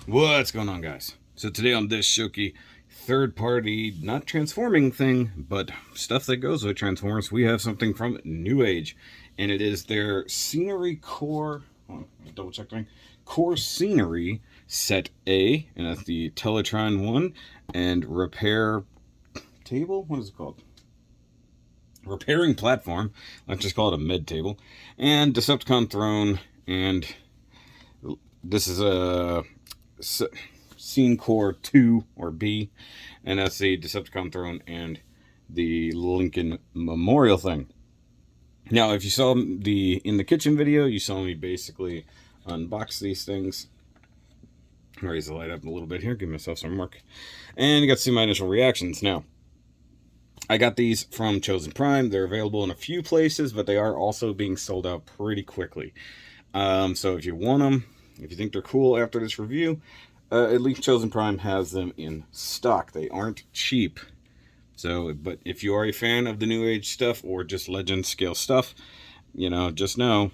What's going on, guys? So today on this SHOKY third-party, not transforming thing, but stuff that goes with Transformers, we have something from NewAge, and it is their Scenery Core, double check thing, Core Scenery Set A, and that's the Teletron one, and Repair Table? What is it called? Repairing Platform, let's just call it a Med Table, and Decepticon Throne, and this is a Scene Core 2 or B, and that's the Decepticon Throne and the Lincoln Memorial thing. Now, if you saw in the kitchen video, you saw me basically unbox these things. Raise the light up a little bit here, give myself some work, and you got to see my initial reactions. Now, I got these from Chosen Prime. They're available in a few places, but they are also being sold out pretty quickly. So if you want them, if you think they're cool after this review, at least Chosen Prime has them in stock. They aren't cheap. So, but if you are a fan of the NewAge stuff or just Legend scale stuff, you know, just know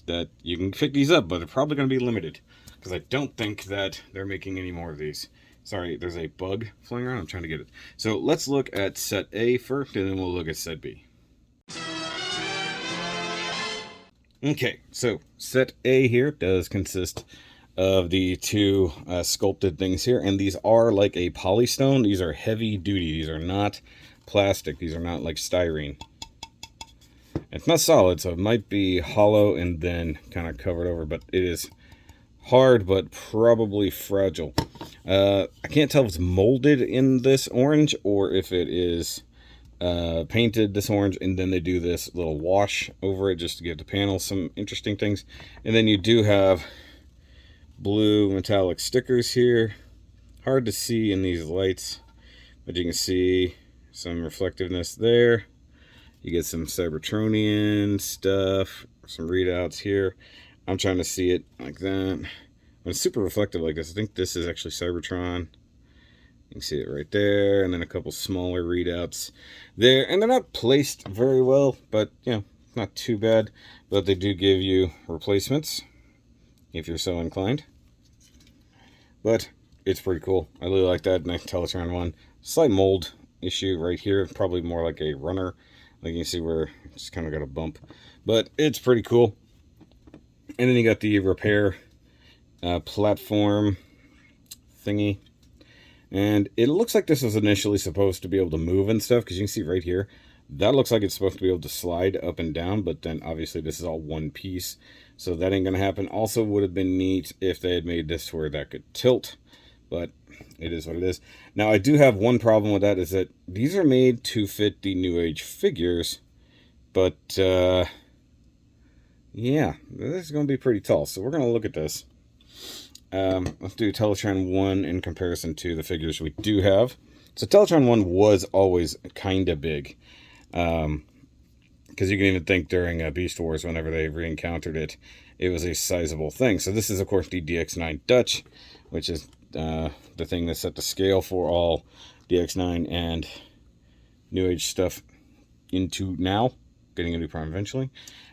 that you can pick these up, but they're probably going to be limited because I don't think that they're making any more of these. Sorry, there's a bug flying around. I'm trying to get it. So let's look at Set A first, and then we'll look at Set B. Okay, so Set A here does consist of the two sculpted things here, and these are like a polystone. These are heavy duty. These are not plastic. These are not like styrene. It's not solid, so it might be hollow and then kind of covered over, but it is hard but probably fragile. I can't tell if it's molded in this orange or if it is painted this orange, and then they do this little wash over it just to give the panel some interesting things. And then you do have blue metallic stickers here. Hard to see in these lights, but you can see some reflectiveness there. You get some Cybertronian stuff, some readouts here. I'm trying to see it like that. When it's super reflective like this, I think this is actually Cybertron. You can see it right there, and then a couple smaller readouts there. And they're not placed very well, but, you know, not too bad. But they do give you replacements, if you're so inclined. But it's pretty cool. I really like that nice Teletron one. Slight mold issue right here. Probably more like a runner. Like you can see where it's kind of got a bump. But it's pretty cool. And then you got the repair platform thingy. And it looks like this was initially supposed to be able to move and stuff, because you can see right here, that looks like it's supposed to be able to slide up and down, but then obviously this is all one piece, so that ain't gonna happen. Also would have been neat if they had made this to where that could tilt, but it is what it is. Now I do have one problem with that, is that these are made to fit the NewAge figures, but yeah, this is gonna be pretty tall, so we're gonna look at this. Let's do Teletron 1 in comparison to the figures we do have. So Teletron 1 was always kind of big. Because you can even think during Beast Wars, whenever they re-encountered it, it was a sizable thing. So this is, of course, the DX9 Dutch, which is the thing that set the scale for all DX9 and NewAge stuff into now. Getting a new prime eventually.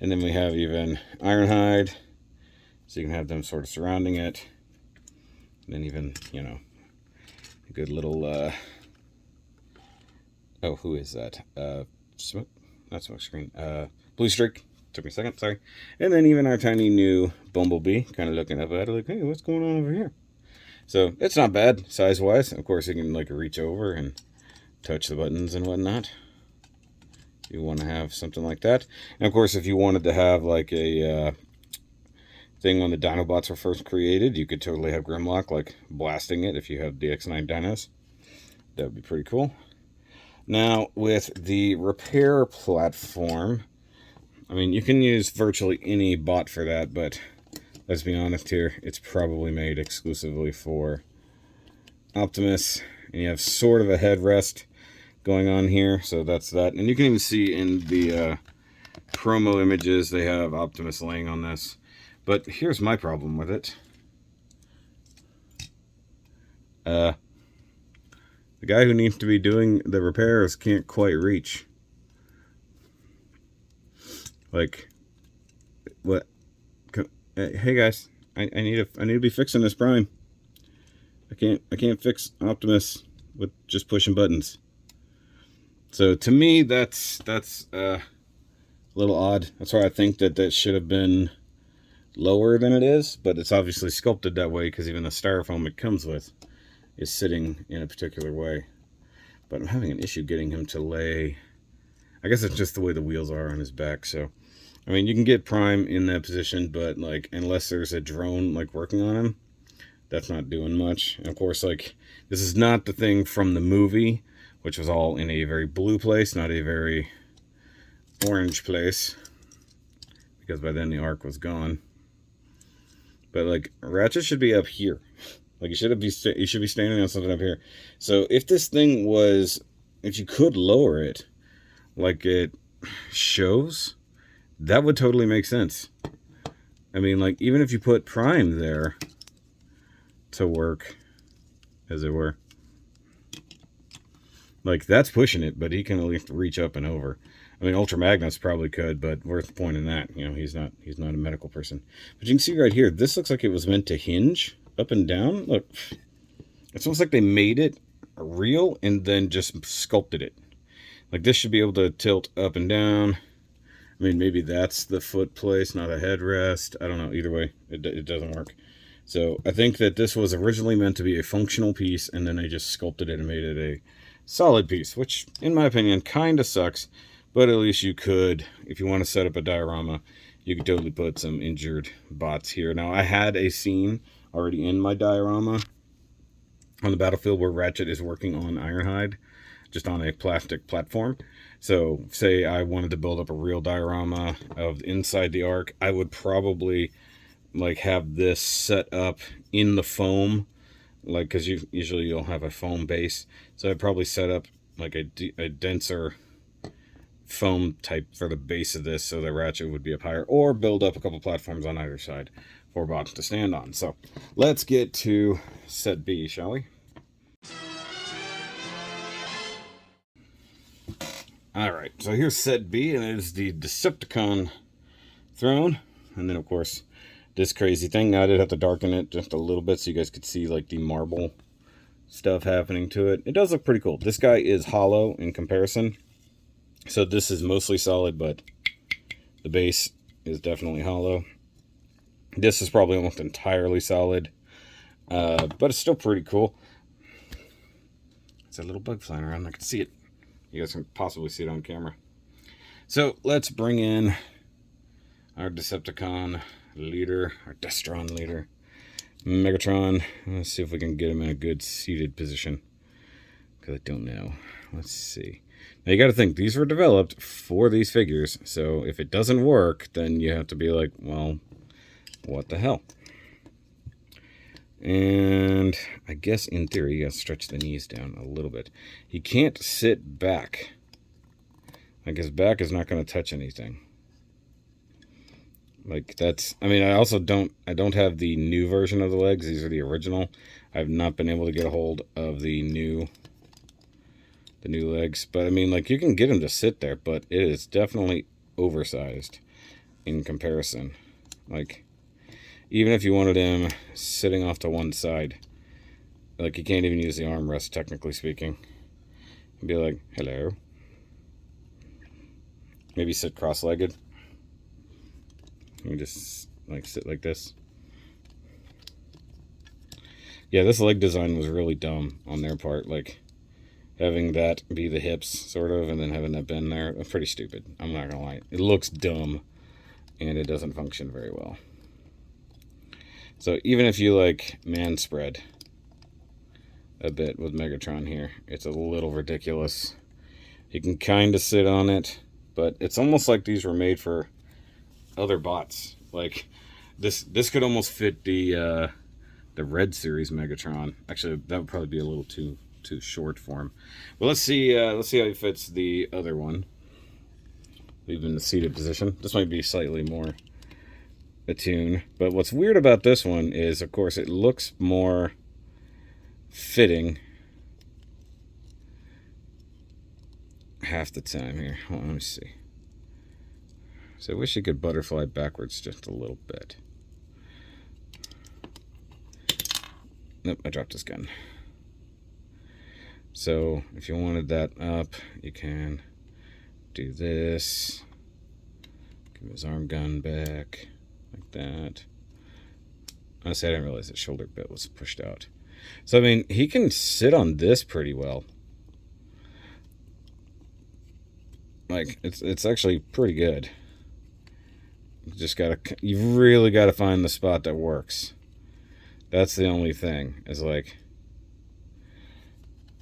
And then we have even Ironhide. So you can have them sort of surrounding it. And then even, you know, a good little, oh, who is that? Smoke, not Smoke Screen, Blue Streak. Took me a second, sorry. And then even our tiny new Bumblebee, kind of looking up at it like, hey, what's going on over here? So it's not bad, size-wise. Of course, you can, like, reach over and touch the buttons and whatnot. You want to have something like that. And, of course, if you wanted to have, like, a thing when the Dinobots were first created, you could totally have Grimlock, like, blasting it if you have DX9 Dinos. That would be pretty cool. Now, with the repair platform, I mean, you can use virtually any bot for that, but let's be honest here, it's probably made exclusively for Optimus, and you have sort of a headrest going on here, so that's that. And you can even see in the promo images, they have Optimus laying on this. But here's my problem with it. The guy who needs to be doing the repairs can't quite reach. Like, what? Hey guys, I need to be fixing this prime. I can't fix Optimus with just pushing buttons. So to me, that's a little odd. That's why I think that should have been lower than it is, but it's obviously sculpted that way because even the styrofoam it comes with is sitting in a particular way. But I'm having an issue getting him to lay. I guess it's just the way the wheels are on his back. So, I mean, you can get Prime in that position, but like unless there's a drone like working on him, that's not doing much. And of course, like this is not the thing from the movie, which was all in a very blue place, not a very orange place, because by then the arc was gone. But like Ratchet should be up here, like he should be standing on something up here. So if this thing was, if you could lower it, like it shows, that would totally make sense. I mean, like even if you put Prime there to work, as it were, like that's pushing it, but he can at least reach up and over. I mean, Ultra Magnus probably could, but worth pointing that, you know, he's not a medical person. But you can see right here, this looks like it was meant to hinge up and down. Look, it's almost like they made it real and then just sculpted it. Like this should be able to tilt up and down. I mean, maybe that's the foot place, not a headrest. I don't know. Either way, it doesn't work. So I think that this was originally meant to be a functional piece, and then they just sculpted it and made it a solid piece, which in my opinion kind of sucks. But at least you could, if you want to set up a diorama, you could totally put some injured bots here. Now, I had a scene already in my diorama on the battlefield where Ratchet is working on Ironhide, just on a plastic platform. So, say I wanted to build up a real diorama of inside the Ark, I would probably like have this set up in the foam, like because usually you'll have a foam base. So I'd probably set up like a denser foam type for the base of this so the Ratchet would be up higher, or build up a couple platforms on either side for bots to stand on. So let's get to set B, shall we? Alright, so here's set B, and it is the Decepticon throne. And then of course this crazy thing. Now I did have to darken it just a little bit so you guys could see like the marble stuff happening to it. It does look pretty cool. This guy is hollow in comparison. So this is mostly solid, but the base is definitely hollow. This is probably almost entirely solid, but it's still pretty cool. It's a little bug flying around. I can see it. You guys can possibly see it on camera. So let's bring in our Decepticon leader, our Destron leader, Megatron. Let's see if we can get him in a good seated position, because I don't know. Let's see. Now you got to think, these were developed for these figures, so if it doesn't work, then you have to be like, well, what the hell? And I guess in theory, you got to stretch the knees down a little bit. He can't sit back. Like his back is not going to touch anything. Like that's, I mean, I don't have the new version of the legs. These are the original. I've not been able to get a hold of the new legs, but I mean, like you can get him to sit there, but it is definitely oversized in comparison. Like even if you wanted him sitting off to one side, like you can't even use the armrest, technically speaking. And be like, hello. Maybe sit cross-legged. You just like sit like this. Yeah, this leg design was really dumb on their part. Like having that be the hips, sort of, and then having that bend there. Pretty stupid. I'm not gonna lie. It looks dumb, and it doesn't function very well. So even if you like man spread a bit with Megatron here, it's a little ridiculous. You can kind of sit on it, but it's almost like these were made for other bots. Like this could almost fit the Red Series Megatron. Actually, that would probably be a little too short for him. But let's see how he fits the other one. Leave him in the seated position. This might be slightly more attuned. But what's weird about this one is, of course, it looks more fitting half the time here. Hold on, let me see. So I wish you could butterfly backwards just a little bit. Nope, I dropped his gun. So if you wanted that up, you can do this. Give his arm gun back, like that. Honestly, I didn't realize the shoulder bit was pushed out. So, I mean, he can sit on this pretty well. Like, it's actually pretty good. You really gotta find the spot that works. That's the only thing, is like,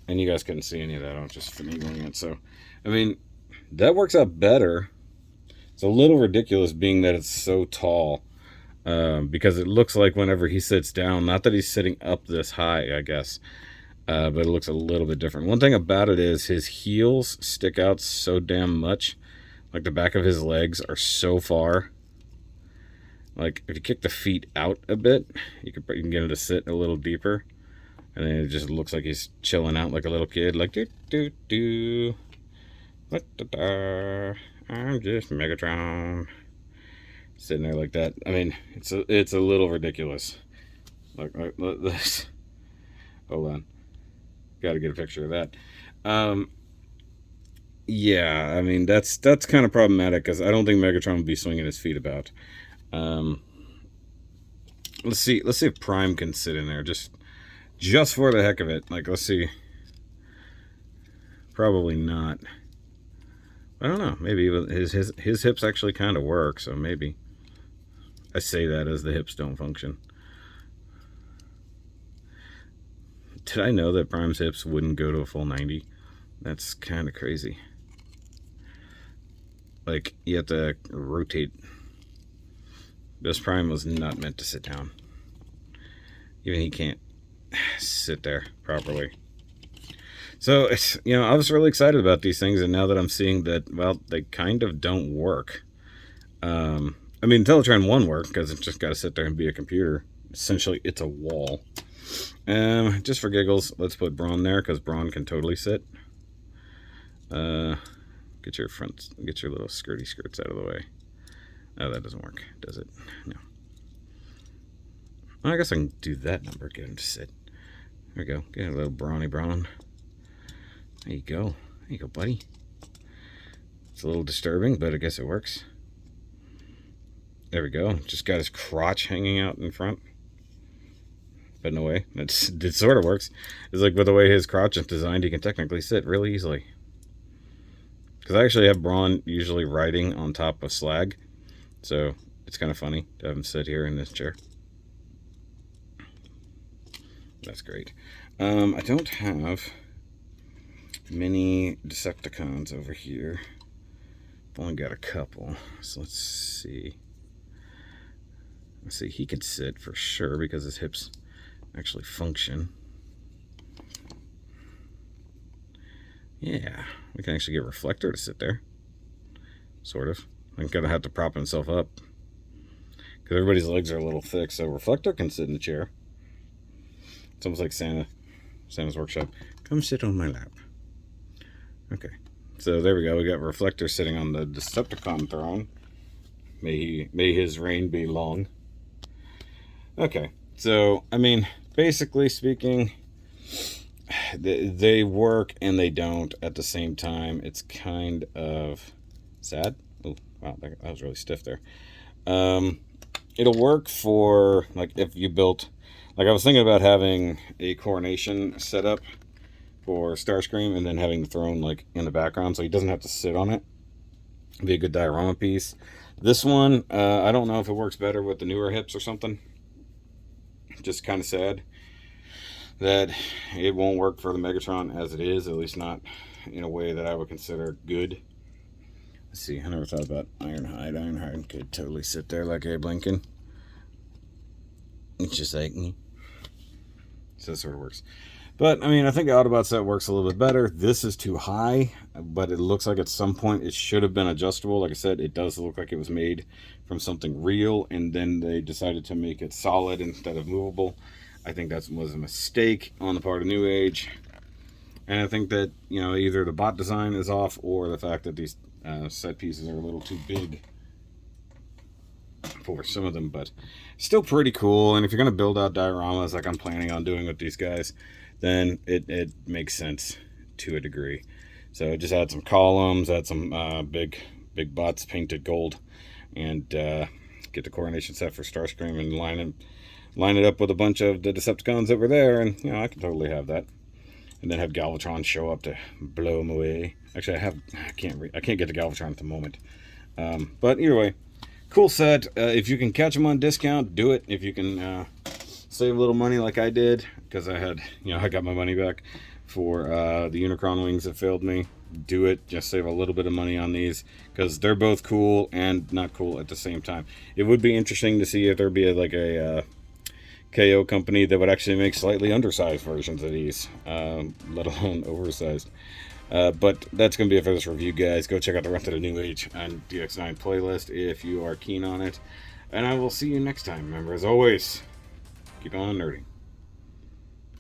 and you guys couldn't see any of that, I'm just finagling it. So, I mean, that works out better. It's a little ridiculous being that it's so tall. Because it looks like whenever he sits down, not that he's sitting up this high, I guess, but it looks a little bit different. One thing about it is his heels stick out so damn much. Like the back of his legs are so far. Like if you kick the feet out a bit, you can get him to sit a little deeper. And then it just looks like he's chilling out like a little kid. Like, do. What the I'm just Megatron. Sitting there like that. I mean, it's a little ridiculous. Like this. Hold on. Got to get a picture of that. Yeah, I mean that's kind of problematic because I don't think Megatron would be swinging his feet about. Let's see if Prime can sit in there just for the heck of it. Like, let's see. Probably not. I don't know. Maybe his hips actually kind of work, so maybe. I say that as the hips don't function. Did I know that Prime's hips wouldn't go to a full 90? That's kind of crazy. Like, you have to rotate. This Prime was not meant to sit down. Even he can't sit there properly. So, it's, I was really excited about these things, and now that I'm seeing that, well, they kind of don't work. I mean, Teletran 1 worked because it's just got to sit there and be a computer. Essentially, it's a wall. Just for giggles, let's put Brawn there because Brawn can totally sit. Get your little skirty skirts out of the way. Oh, that doesn't work, does it? No. Well, I guess I can do that number, get him to sit. There we go. Get a little brawny Brawn. There you go. There you go, buddy. It's a little disturbing, but I guess it works. There we go. Just got his crotch hanging out in front. But no way. It sort of works. It's like with the way his crotch is designed, he can technically sit really easily. Because I actually have Brawn usually riding on top of Slag. So it's kind of funny to have him sit here in this chair. That's great. I don't have many Decepticons over here. I've only got a couple. So let's see. Let's see, he could sit for sure because his hips actually function. Yeah, we can actually get Reflector to sit there. Sort of. I'm going to have to prop himself up. Because everybody's legs are a little thick, so Reflector can sit in the chair. It's almost like Santa's workshop. Come sit on my lap. Okay, so there we go. We got Reflector sitting on the Decepticon throne. May his reign be long. Okay, so, I mean, basically speaking, they work and they don't at the same time. It's kind of sad. Oh, wow, that was really stiff there. It'll work for, like, if you built, like, I was thinking about having a coronation set up for Starscream and then having the throne, like, in the background so he doesn't have to sit on it. It'd be a good diorama piece. This one, I don't know if it works better with the newer hips or something. Just kind of sad that it won't work for the Megatron as it is, at least not in a way that I would consider good. Let's see, I never thought about Ironhide. Ironhide could totally sit there like Abe Lincoln. It's just like me. So it sort of works. But, I mean, I think the Autobot set works a little bit better. This is too high, but it looks like at some point it should have been adjustable. Like I said, it does look like it was made from something real, and then they decided to make it solid instead of movable. I think that was a mistake on the part of NewAge. And I think that, either the bot design is off or the fact that these set pieces are a little too big for some of them, but still pretty cool. And if you're going to build out dioramas like I'm planning on doing with these guys, then it makes sense to a degree. So just add some columns, add some big butts painted gold, and get the coronation set for Starscream and line it up with a bunch of the Decepticons over there, and I can totally have that. And then have Galvatron show up to blow them away. Actually, I can't get to Galvatron at the moment. But either way, cool set. If you can catch them on discount, do it. If you can save a little money like I did, because I had, I got my money back for the Unicron wings that failed me, do it. Just save a little bit of money on these, because they're both cool and not cool at the same time. It would be interesting to see if there'd be a KO company that would actually make slightly undersized versions of these, let alone oversized. But that's going to be it for this review, guys. Go check out the rest of the NewAge and DX9 playlist if you are keen on it. And I will see you next time. Remember, as always, keep on nerding.